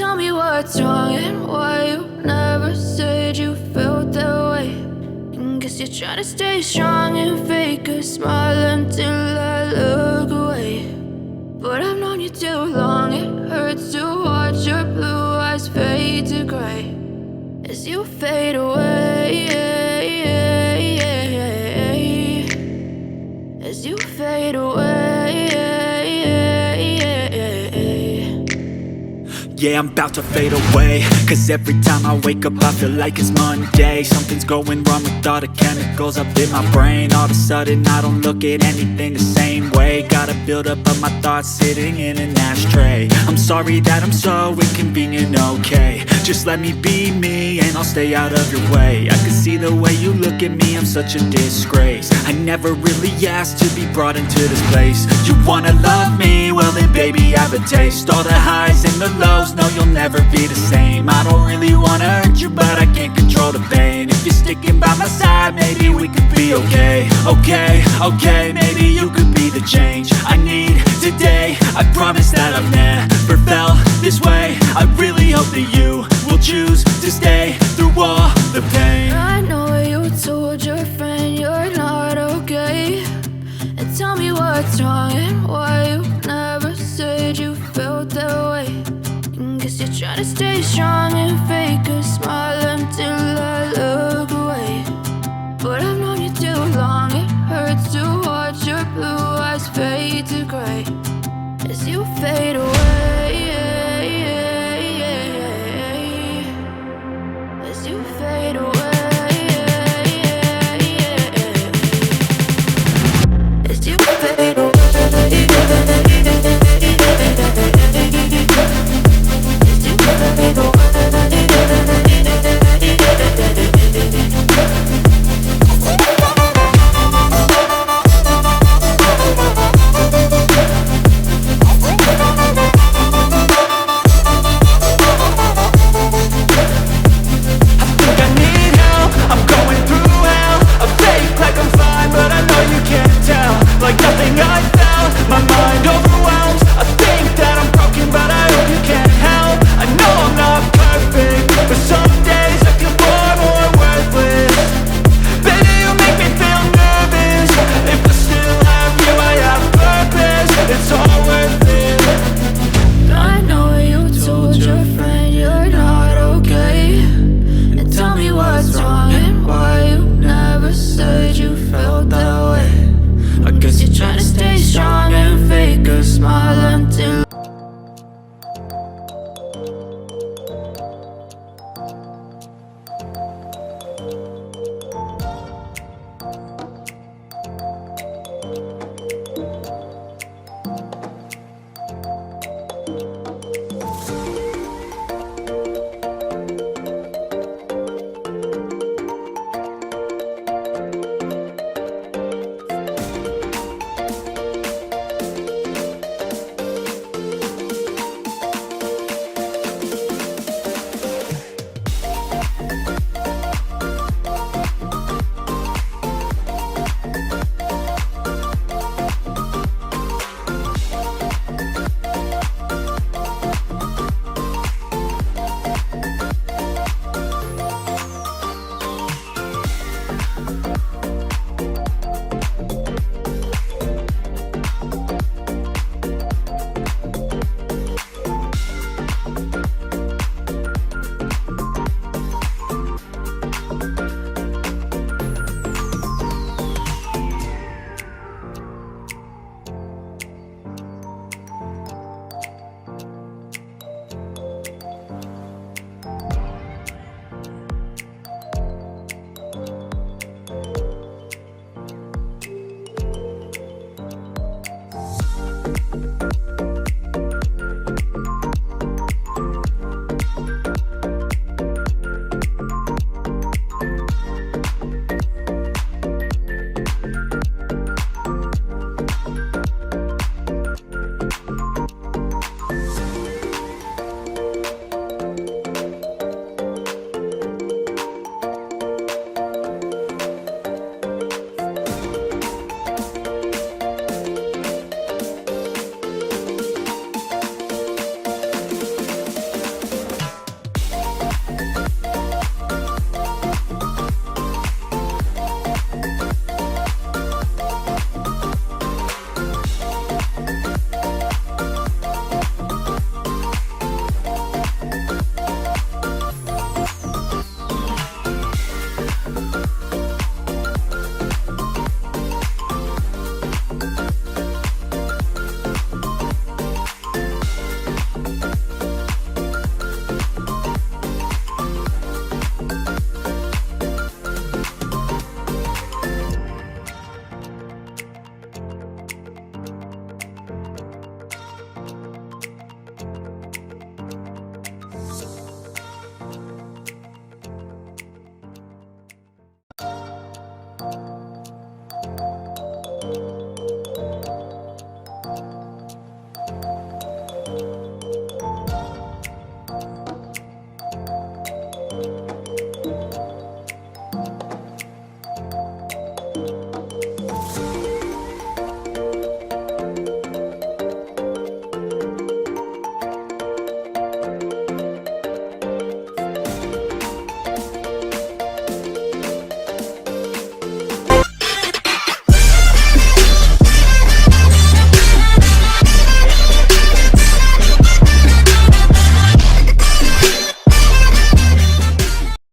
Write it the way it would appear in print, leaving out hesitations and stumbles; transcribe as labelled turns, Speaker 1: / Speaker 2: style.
Speaker 1: tell me what's wrong and why you never said you felt that way. And guess you're trying to stay strong and fake a smile until I look away. But I've known you too long, it hurts to watch your blue eyes fade to gray as you fade away, as you fade away.
Speaker 2: Yeah, I'm about to fade away, cause every time I wake up I feel like it's Monday. Something's going wrong with all the chemicals up in my brain. All of a sudden I don't look at anything the same way. Gotta build up of my thoughts sitting in an ashtray. I'm sorry that I'm so inconvenient, okay. Just let me be me and I'll stay out of your way. I can see the way you look at me, I'm such a disgrace. I never really asked to be brought into this place. You wanna love me? Well then baby I have a taste. All the highs and the lows, no you'll never be the same. I don't really wanna hurt you but I can't control the pain. If you're sticking by my side maybe we could be okay. Okay, maybe you could be the change I need today. I promise that I've never felt this way. I really hope that you will choose to stay through all the pain.
Speaker 1: I know you told your friend you're not okay, and tell me what's wrong and why you never said you felt that way. And guess you're trying to stay strong and fake